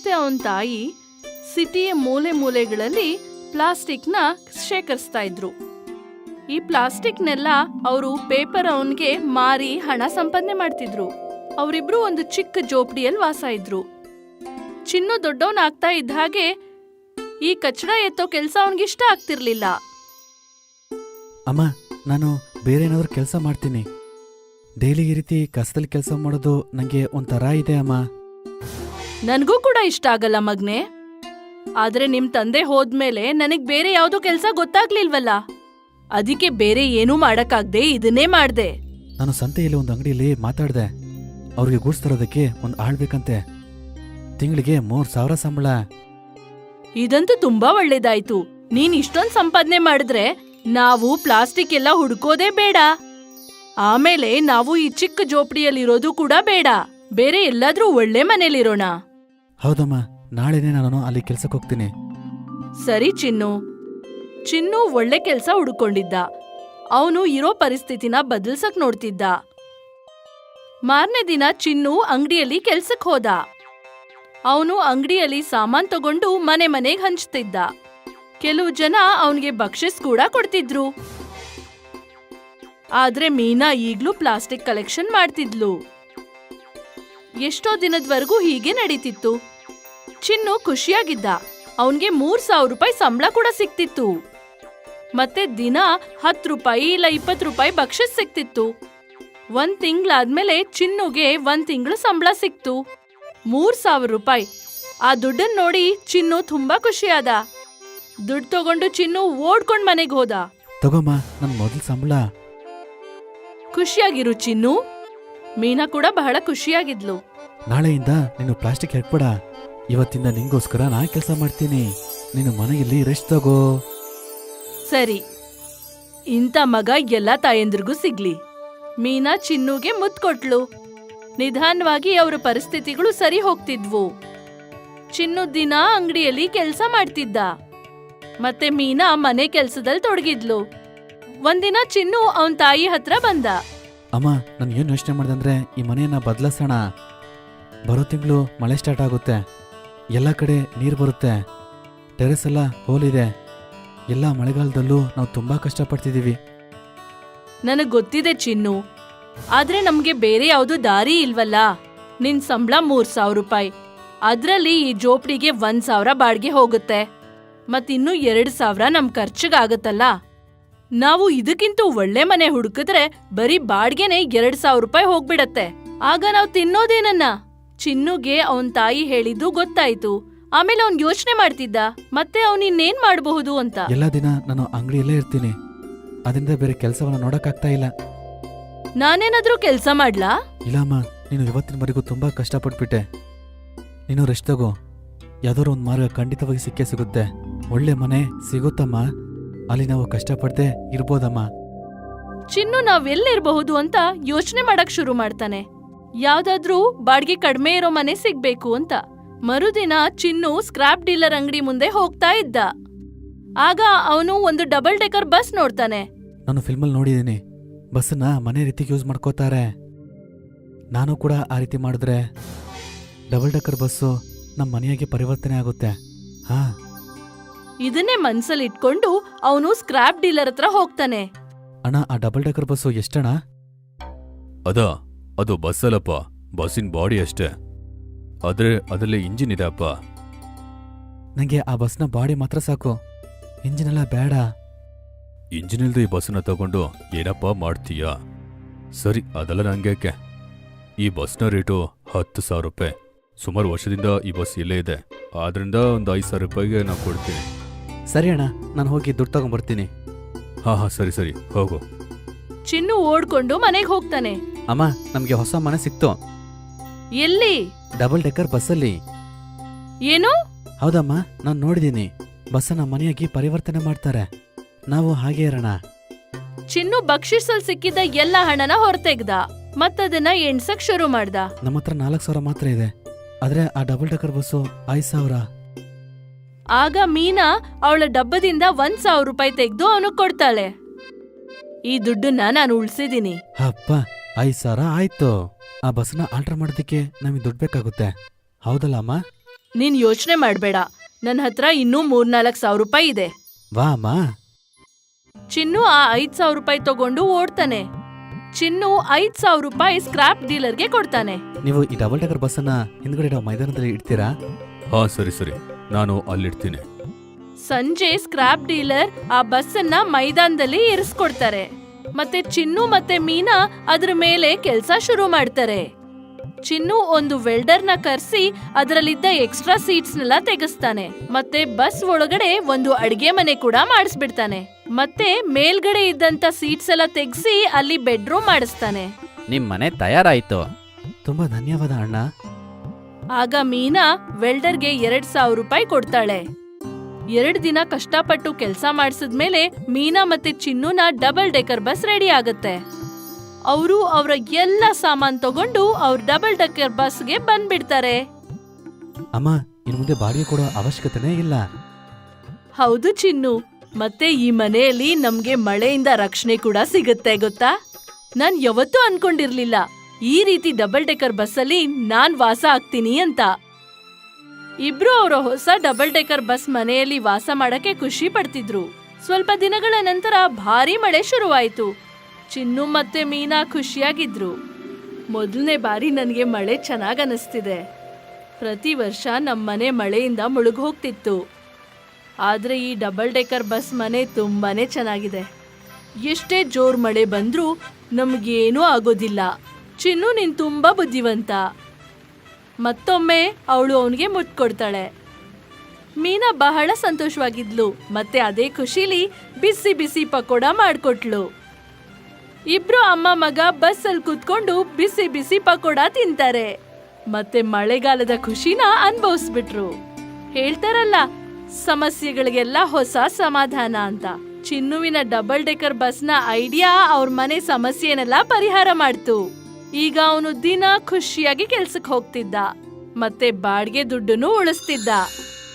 ಮತ್ತೆ ಅವನ ತಾಯಿ ಸಿಟಿಯ ಮೂಲೆ ಮೂಲೆಗಳಲ್ಲಿ ಪ್ಲಾಸ್ಟಿಕ್ನ ಶೇಖರಿಸ್ತಾ ಇದ್ರು. ಈ ಪ್ಲಾಸ್ಟಿಕ್ನೆಲ್ಲ ಅವರು ಪೇಪರ್ ಅವನ್ಗೆ ಮಾರಿ ಹಣ ಸಂಪಾದನೆ ಮಾಡ್ತಿದ್ರು. ಅವರಿಬ್ರು ಒಂದು ಚಿಕ್ಕ ಜೋಪಡಿಯಲ್ಲಿ ವಾಸ ಇದ್ರು. ಚಿನ್ನು ದೊಡ್ಡವನಾಗ್ತಾ ಇದ್ದ ಹಾಗೆ ಈ ಕಚಡ ಎತ್ತೋ ಕೆಲಸ ಅವನಿಗಿಷ್ಟ ಆಗ್ತಿರ್ಲಿಲ್ಲ. ಅಮ್ಮ, ನಾನು ಬೇರೆ ಏನಾದ್ರೂ ಕೆಲಸ ಮಾಡ್ತೀನಿ. ಡೈಲಿ ಈ ರೀತಿ ಕಸದಲ್ಲಿ ಕೆಲಸ ಮಾಡೋದು ನಂಗೆ ಒಂಥರ ಇದೆ ಅಮ್ಮ. ನನ್ಗೂ ಕೂಡ ಇಷ್ಟ ಆಗಲ್ಲ ಮಗ್ನೆ. ಆದ್ರೆ ನಿಮ್ ತಂದೆ ಹೋದ್ಮೇಲೆ ನನಗ್ ಬೇರೆ ಯಾವ್ದೋ ಕೆಲ್ಸ ಗೊತ್ತಾಗ್ಲಿಲ್ವಲ್ಲ, ಅದಕ್ಕೆ ಬೇರೆ ಏನೂ ಮಾಡಕ್ಕಾಗ್ದೆ ಇದನ್ನೇ ಮಾಡ್ದೆ. ನಾನು ಸಂತೆಯಲ್ಲಿ ಒಂದು ಅಂಗಡಿಯಲ್ಲಿ ಮಾತಾಡ್ದೆ. ಅವ್ರಿಗೆ ಗೂಡ್ಸ್ ತರೋದಕ್ಕೆ ಒಂದು ಆಳ್ಬೇಕಂತೆ. ತಿಂಗಳಿಗೆ 3,000 ಸಂಬಳ. ಇದಂತೂ ತುಂಬಾ ಒಳ್ಳೇದಾಯ್ತು. ನೀನ್ ಇಷ್ಟೊಂದ್ ಸಂಪಾದನೆ ಮಾಡಿದ್ರೆ ನಾವು ಪ್ಲಾಸ್ಟಿಕ್ ಎಲ್ಲ ಹುಡ್ಕೋದೇ ಬೇಡ. ಆಮೇಲೆ ನಾವು ಈ ಚಿಕ್ಕ ಜೋಪಡಿಯಲ್ಲಿರೋದು ಕೂಡ ಬೇಡ. ಬೇರೆ ಎಲ್ಲಾದ್ರೂ ಒಳ್ಳೆ ಮನೇಲಿರೋಣ. ಹೌದಮ್ಮ, ನಾಳೆನೇ ನಾನು ಅಲ್ಲಿ ಕೆಲ್ಸಕ್ಕೆ ಹೋಗ್ತೀನಿ. ಸರಿ ಚಿನ್ನು. ಚಿನ್ನು ಒಳ್ಳೆ ಕೆಲ್ಸ ಹುಡುಕೊಂಡಿದ್ದ. ಅವನು ಇರೋ ಪರಿಸ್ಥಿತಿನ ಬದಲ್ಸಕ್ ನೋಡ್ತಿದ್ದ. ಮಾರನೇ ದಿನ ಚಿನ್ನು ಅಂಗಡಿಯಲ್ಲಿ ಕೆಲ್ಸಕ್ ಹೋದ. ಅವನು ಅಂಗಡಿಯಲ್ಲಿ ಸಾಮಾನ್ ತಗೊಂಡು ಮನೆ ಮನೆಗ್ ಹಂಚ್ತಿದ್ದ. ಕೆಲವು ಜನ ಅವನಿಗೆ ಬಕ್ಷಿಸ್ ಕೂಡ ಕೊಡ್ತಿದ್ರು. ಆದ್ರೆ ಮೀನಾ ಈಗ್ಲೂ ಪ್ಲಾಸ್ಟಿಕ್ ಕಲೆಕ್ಷನ್ ಮಾಡ್ತಿದ್ಲು. ಎಷ್ಟೋ ದಿನದವರೆಗೂ ಹೀಗೆ ನಡೀತಿತ್ತು. ಚಿನ್ನು ಖುಷಿಯಾಗಿದ್ದ. ಅವನ್ಗೆ 3,000 ರೂಪಾಯಿ ಸಂಬಳ ಕೂಡ ಸಿಕ್ತಿತ್ತು. ಮತ್ತೆ ದಿನ 10 ರೂಪಾಯಿ ಇಲ್ಲ 20 ರೂಪಾಯಿ ಬಕ್ಷಿಸ್ ಸಿಕ್ತಿತ್ತು. 1 ತಿಂಗಳಾದ್ಮೇಲೆ ಚಿನ್ನುಗೆ 1 ತಿಂಗಳು ಸಂಬಳ ಸಿಕ್ತು, 3,000 ರೂಪಾಯಿ. ಆ ದುಡ್ಡನ್ನ ನೋಡಿ ಚಿನ್ನು ತುಂಬಾ ಖುಷಿಯಾದ. ದುಡ್ಡು ತಗೊಂಡು ಚಿನ್ನು ಓಡ್ಕೊಂಡ್ ಮನೆಗೆ ಹೋದ. ತಗೋಮ್ಮ, ನನ್ ಮೊದಲ ಸಂಬಳ. ಖುಷಿಯಾಗಿರು ಚಿನ್ನು. ಮೀನಾ ಕೂಡ ಬಹಳ ಖುಷಿಯಾಗಿದ್ಲು. ನಾಳೆಯಿಂದ ನೀನು ಪ್ಲಾಸ್ಟಿಕ್ ಹಾಕ್ಬೇಡ. ಇವತ್ತಿಂದ ನಿಂಗೋಸ್ಕರ ನಾ ಕೆಲಸ ಮಾಡ್ತೀನಿ. ನೀನು ಮನೆಯಲ್ಲಿ ರೆಸ್ಟ್ ತಗೋ. ಸರಿ, ಇಂಥ ಮಗ ಎಲ್ಲಾ ತಾಯಂದ್ರಿಗೂ ಸಿಗ್ಲಿ. ಮೀನಾ ಚಿನ್ನುಗೆ ಮುತ್ತು ಕೊಟ್ಲು. ನಿಧಾನವಾಗಿ ಅವರ ಪರಿಸ್ಥಿತಿಗಳು ಸರಿ ಹೋಗ್ತಿದ್ವು. ಚಿನ್ನು ದಿನ ಅಂಗಡಿಯಲ್ಲಿ ಕೆಲಸ ಮಾಡ್ತಿದ್ದ. ಮತ್ತೆ ಮೀನಾ ಮನೆ ಕೆಲ್ಸದಲ್ಲಿ ತೊಡಗಿದ್ಲು. ಒಂದಿನ ಚಿನ್ನು ಅವನ್ ತಾಯಿ ಹತ್ರ ಬಂದ. ಅಮ್ಮ, ನಾನು ಏನು ಯೋಚನೆ ಮಾಡ್ದಂದ್ರೆ ಈ ಮನೆಯನ್ನ ಬದಲಾಯಿಸೋಣ. ಬರೋ ತಿಂಗಳು ಮಳೆ ಸ್ಟಾರ್ಟ್ ಆಗುತ್ತೆ. ಎಲ್ಲ ಕಡೆ ನೀರು ಬರುತ್ತೆ. ಟೆರೆಸ್ ಎಲ್ಲ ಹೋಲಿದೆ. ಎಲ್ಲ ಮಳೆಗಾಲದಲ್ಲೂ ನಾವು ತುಂಬಾ ಕಷ್ಟಪಡ್ತಿದೀವಿ. ನನಗ್ ಗೊತ್ತಿದೆ ಚಿನ್ನು, ಆದ್ರೆ ನಮ್ಗೆ ಬೇರೆ ಯಾವ್ದು ದಾರಿ ಇಲ್ವಲ್ಲ. ನಿನ್ ಸಂಬಳ 3,000 ರೂಪಾಯಿ. ಅದ್ರಲ್ಲಿ ಈ ಜೋಪಡಿಗೆ 1,000 ಬಾಡ್ಗೆ ಹೋಗುತ್ತೆ. ಮತ್ತಿನ್ನು 2,000 ನಮ್ ಖರ್ಚಿಗಾಗತ್ತಲ್ಲ. ನಾವು ಇದಕ್ಕಿಂತ ಒಳ್ಳೆ ಮನೆ ಹುಡುಕಿದ್ರೆ ಬರೀ ಬಾಡ್ಗೆನೆ 2,000 ರೂಪಾಯಿ ಹೋಗ್ಬಿಡತ್ತೆ. ಆಗ ನಾವ್ ತಿನ್ನೋದೇನನ್ನ? ಚಿನ್ನುಗೆ ಅವನ್ ತಾಯಿ ಹೇಳಿದ್ದು ಗೊತ್ತಾಯ್ತು. ಆಮೇಲೆ ಅವ್ನ್ ಯೋಚನೆ ಮಾಡ್ತಿದ್ದ, ಮತ್ತೆ ಅವ್ನ್ ಇನ್ನೇನ್ ಮಾಡಬಹುದು ಅಂತ. ಎಲ್ಲ ದಿನ ನಾನು ಅಂಗಡಿಯಲ್ಲೇ ಇರ್ತೀನಿ. ಅದರಿಂದ ಬೇರೆ ಕೆಲಸವನ್ನ ನೋಡಕ್ಕಾಗ್ತಾ ಇಲ್ಲ. ನಾನೇನಾದ್ರೂ ಕೆಲ್ಸ ಮಾಡ್ಲಾ? ಇಲ್ಲಮ್ಮ, ನೀನು ಇವತ್ತಿನವರೆಗೂ ತುಂಬಾ ಕಷ್ಟಪಟ್ಬಿಟ್ಟೆ. ನೀನು ರೆಸ್ಟ್ ತಗೋ. ಯಾವ್ದಾದ್ರು ಒಂದು ಮಾರ್ಗ ಖಂಡಿತವಾಗಿ ಸಿಕ್ಕೇ ಸಿಗುತ್ತೆ. ಒಳ್ಳೆ ಮನೆ ಸಿಗುತ್ತಮ್ಮ. ಅಲ್ಲಿ ನಾವು ಕಷ್ಟಪಡ್ದೆ ಇರ್ಬೋದಮ್ಮ. ಚಿನ್ನು ನಾವೆಲ್ಲಿರಬಹುದು ಅಂತ ಯೋಚನೆ ಮಾಡಕ್ ಶುರು ಮಾಡ್ತಾನೆ. ಯಾವ್ದಾದ್ರೂ ಬಾಡ್ಗೆ ಕಡಿಮೆ ಇರೋ ಮನೆ ಸಿಗ್ಬೇಕು ಅಂತ. ಮರುದಿನ ಚಿನ್ನು ಸ್ಕ್ರಾಪ್ ಡೀಲರ್ ಅಂಗಡಿ ಮುಂದೆ ಹೋಗ್ತಾ ಇದ್ದ. ಆಗ ಅವನು ಒಂದು ಡಬಲ್ ಡೆಕರ್ ಬಸ್ ನೋಡ್ತಾನೆ. ನಾನು ಫಿಲ್ಮಲ್ಲಿ ನೋಡಿದ್ದೀನಿ. ಬಸ್ಸನ್ನ ಮನೆ ರೀತಿ ಯೂಸ್ ಮಾಡ್ಕೋತಾರೆ. ನಾನು ಕೂಡ ಆ ರೀತಿ ಮಾಡಿದ್ರೆ ಡಬಲ್ ಡೆಕರ್ ಬಸ್ಸು ನಮ್ಮ ಮನೆಯಾಗೆ ಪರಿವರ್ತನೆ ಆಗುತ್ತೆ. ಹಾ, ಇದನ್ನೇ ಮನ್ಸಲ್ಲಿ ಇಟ್ಕೊಂಡು ಅವನು ಸ್ಕ್ರಾಪ್ ಡೀಲರ್ ಹತ್ರ ಹೋಗ್ತಾನೆ. ಅಣ್ಣ, ಆ ಡಬಲ್ ಡೆಕರ್ ಬಸ್ಸು ಎಷ್ಟಣ್ಣ? ಅದು ಬಸ್ ಅಲ್ಲಪ್ಪ, ಬಸ್ಸಿನ ಬಾಡಿ ಅಷ್ಟೇ. ಅದರಲ್ಲಿ ಇಂಜಿನ್ ಇದೆ ಅಪ್ಪ. ನಂಗೆ ಆ ಬಸ್ನ ಬಾಡಿ ಮಾತ್ರ ಸಾಕು, ಇಂಜಿನ್ ಎಲ್ಲ ಬೇಡ. ಇಂಜಿನ್ ಇಲ್ದು ಈ ಬಸ್ಸನ್ನ ತಗೊಂಡು ಏನಪ್ಪ ಮಾಡ್ತೀಯಾ? ಸರಿ, ಅದೆಲ್ಲ ನಂಗೇಕೆ. ಈ ಬಸ್ನ ರೇಟು 10,000 ರೂಪಾಯಿ. ಸುಮಾರು ವರ್ಷದಿಂದ ಈ ಬಸ್ ಇಲ್ಲೇ ಇದೆ. ಆದ್ರಿಂದ ಒಂದು 5,000 ರೂಪಾಯಿಗೆ ನಾನು ಕೊಡ್ತೀನಿ. ಸರಿ ಅಣ್ಣ, ನಾನು ಹೋಗಿ ದುಡ್ಡು ತಗೊಂಡ್ಬರ್ತೀನಿ. ಹಾ, ಸರಿ, ಹೋಗು. ಚಿನ್ನು ಓಡ್ಕೊಂಡು ಮನೆಗೆ ಹೋಗ್ತಾನೆ. ಅಮ್ಮ, ನಮ್ಗೆ ಹೊಸ ಮನೆ ಸಿಕ್ತು. ಎಲ್ಲಿ? ಡಬಲ್ ಡೆಕರ್ ಬಸ್ಸಲ್ಲಿ. ಏನು? ಹೌದಮ್ಮ, ನಾನು ನೋಡಿದ್ದೀನಿ. ಬಸ್ಸನ್ನ ಮನೆಯಾಗಿ ಪರಿವರ್ತನೆ ಮಾಡ್ತಾರೆ. ನಾವು ಹಾಗೆ ಇರೋಣ. ಚಿನ್ನು ಬಕ್ಷಿಸಲ್ ಸಿಕ್ಕಿದ್ದ ಎಲ್ಲ ಹಣನ ಹೊರತೆಗ್ದ. ಮತ್ತದನ್ನ ಎಣ್ಸಕ್ ಶುರು ಮಾಡ್ದ. ನಮ್ಮ ಹತ್ರ 4,000 ಮಾತ್ರ ಇದೆ. ಆದ್ರೆ ಆ ಡಬಲ್ ಡೆಕರ್ ಬಸ್ಸು 5,000. ಆಗ ಮೀನಾ ಅವಳ ಡಬ್ಬದಿಂದ 1,000 ರೂಪಾಯಿ ತೆಗೆದು ಅವನು ಕೊಡ್ತಾಳೆ. ಈ ದುಡ್ಡನ್ನ ನಾನು ಉಳ್ಸಿದೀನಿ. ಅಪ್ಪ, 5,000 ಆಯ್ತು. ಆ ಬಸ್ನ ಆಲ್ಟರ್ ಮಾಡೋದಕ್ಕೆ ನಮಗೆ ದುಡ್ಡು ಬೇಕಾಗುತ್ತೆ, ಹೌದಲ್ಲ ಅಮ್ಮ? ನೀನ್ ಯೋಚನೆ ಮಾಡ್ಬೇಡ, ನನ್ ಹತ್ರ ಇನ್ನೂ 3-4 ರೂಪಾಯಿ ಇದೆ. ವಾ ಅಮ್ಮ. ಚಿನ್ನು ಆ 5,000 ರೂಪಾಯಿ ತಗೊಂಡು ಓಡ್ತಾನೆ. ಚಿನ್ನು 5,000 ರೂಪಾಯಿ ಸ್ಕ್ರಾಪ್ ಡೀಲರ್ಗೆ ಕೊಡ್ತಾನೆ. ನೀವು ಈ ಡಬಲ್ ಡೆಕರ್ ಬಸ್ಸನ್ನ ಹಿಂದ್ಗಡೆ ಇಡೋ ಮೈದಾನದಲ್ಲಿ ಇಡ್ತೀರಾ? ಹಾ ಸರಿ, ನಾನು ಅಲ್ಲಿಡ್ತೀನಿ. ಸಂಜೆ ಸ್ಕ್ರಾಪ್ ಡೀಲರ್ ಆ ಬಸ್ಸನ್ನ ಮೈದಾನದಲ್ಲಿ ಇರಿಸ್ಕೊಡ್ತಾರೆ. ಮತ್ತೆ ಚಿನ್ನು ಮತ್ತೆ ಮೀನಾ ಅದ್ರ ಮೇಲೆ ಕೆಲ್ಸ ಶುರು ಮಾಡ್ತಾರೆ. ಚಿನ್ನು ಒಂದು ವೆಲ್ಡರ್ನ ಕರ್ಸಿ ಅದರಲ್ಲಿದ್ದ ಎಕ್ಸ್ಟ್ರಾ ಸೀಟ್ಸ್ನೆಲ್ಲ ತೆಗೆಸ್ತಾನೆ. ಮತ್ತೆ ಬಸ್ ಒಳಗಡೆ ಒಂದು ಅಡ್ಗೆ ಮನೆ ಕೂಡ ಮಾಡಿಸ್ಬಿಡ್ತಾನೆ. ಮತ್ತೆ ಮೇಲ್ಗಡೆ ಇದ್ದಂತ ಸೀಟ್ಸ್ ಎಲ್ಲ ತೆಗ್ಸಿ ಅಲ್ಲಿ ಬೆಡ್ರೂಮ್ ಮಾಡಿಸ್ತಾನೆ. ನಿಮ್ ಮನೆ ತಯಾರಾಯ್ತು. ತುಂಬಾ ಧನ್ಯವಾದ ಅಣ್ಣ. ಆಗ ಮೀನಾ ವೆಲ್ಡರ್ಗೆ 2,000 ರೂಪಾಯಿ ಕೊಡ್ತಾಳೆ. 2 ದಿನ ಕಷ್ಟಪಟ್ಟು ಕೆಲಸ ಮಾಡಿಸಿದ್ಮೇಲೆ ಮೀನಾ ಮತ್ತೆ ಚಿನ್ನುನ ಡಬಲ್ ಡೆಕರ್ ಬಸ್ ರೆಡಿ ಆಗುತ್ತೆ. ಅವರು ಅವರ ಎಲ್ಲ ಸಾಮಾನ್ ತಗೊಂಡು ಅವ್ರ ಡಬಲ್ ಡೆಕರ್ ಬಸ್ಗೆ ಬಂದ್ಬಿಡ್ತಾರೆ. ಅಮ್ಮ, ಇನ್ ಮುಂದೆ ಬಾಡಿಗೆ ಕೊಡೋ ಅವಶ್ಯಕತೆನೇ ಇಲ್ಲ. ಹೌದು ಚಿನ್ನು, ಮತ್ತೆ ಈ ಮನೆಯಲ್ಲಿ ನಮ್ಗೆ ಮಳೆಯಿಂದ ರಕ್ಷಣೆ ಕೂಡ ಸಿಗುತ್ತೆ ಗೊತ್ತಾ? ನಾನ್ ಯಾವತ್ತೂ ಅನ್ಕೊಂಡಿರ್ಲಿಲ್ಲ ಈ ರೀತಿ ಡಬಲ್ ಡೆಕರ್ ಬಸ್ಸಲ್ಲಿ ನಾನ್ ವಾಸ ಆಗ್ತೀನಿ ಅಂತ. ಇಬ್ರು ಅವರ ಹೊಸ ಡಬಲ್ ಡೆಕರ್ ಬಸ್ ಮನೆಯಲ್ಲಿ ವಾಸ ಮಾಡಕ್ಕೆ ಖುಷಿ ಪಡ್ತಿದ್ರು. ಸ್ವಲ್ಪ ದಿನಗಳ ನಂತರ ಭಾರಿ ಮಳೆ ಶುರುವಾಯಿತು. ಚಿನ್ನು ಮತ್ತೆ ಮೀನಾ ಖುಷಿಯಾಗಿದ್ರು. ಮೊದಲನೇ ಬಾರಿ ನನಗೆ ಮಳೆ ಚೆನ್ನಾಗ್ ಅನಿಸ್ತಿದೆ. ಪ್ರತಿ ವರ್ಷ ನಮ್ಮನೆ ಮಳೆಯಿಂದ ಮುಳುಗೋಗ್ತಿತ್ತು. ಆದ್ರೆ ಈ ಡಬಲ್ ಡೆಕರ್ ಬಸ್ ಮನೆ ತುಂಬಾನೇ ಚೆನ್ನಾಗಿದೆ. ಎಷ್ಟೇ ಜೋರ್ ಮಳೆ ಬಂದ್ರೂ ನಮ್ಗೇನೂ ಆಗೋದಿಲ್ಲ. ಚಿನ್ನು ನೀನ್ ತುಂಬಾ ಬುದ್ಧಿವಂತ. ಮತ್ತೊಮ್ಮೆ ಅವಳು ಅವನಿಗೆ ಮುತ್ತು ಕೊಡ್ತಾಳೆ. ಮೀನಾ ಬಹಳ ಸಂತೋಷವಾಗಿದ್ಲು. ಮತ್ತೆ ಅದೇ ಖುಷಿಲಿ ಬಿಸಿ ಬಿಸಿ ಪಕೋಡ ಮಾಡ್ಕೊಟ್ಲು. ಇಬ್ರು ಅಮ್ಮ ಮಗ ಬಸ್ ಅಲ್ಲಿ ಕೂತ್ಕೊಂಡು ಬಿಸಿ ಬಿಸಿ ಪಕೋಡ ತಿಂತಾರೆ. ಮತ್ತೆ ಮಳೆಗಾಲದ ಖುಷಿನ ಅನುಭವಿಸ್ಬಿಟ್ರು. ಹೇಳ್ತಾರಲ್ಲ, ಸಮಸ್ಯೆಗಳಿಗೆಲ್ಲ ಹೊಸ ಸಮಾಧಾನ ಅಂತ. ಚಿನ್ನುವಿನ ಡಬಲ್ ಡೆಕರ್ ಬಸ್ನ ಐಡಿಯಾ ಅವ್ರ ಮನೆ ಸಮಸ್ಯೆನೆಲ್ಲ ಪರಿಹಾರ ಮಾಡ್ತು. ಈಗ ಅವನು ದಿನ ಖುಷಿಯಾಗಿ ಕೆಲ್ಸಕ್ಕೆ ಹೋಗ್ತಿದ್ದ. ಮತ್ತೆ ಬಾಡಿಗೆ ದುಡ್ಡನ್ನು ಉಳಿಸ್ತಿದ್ದ.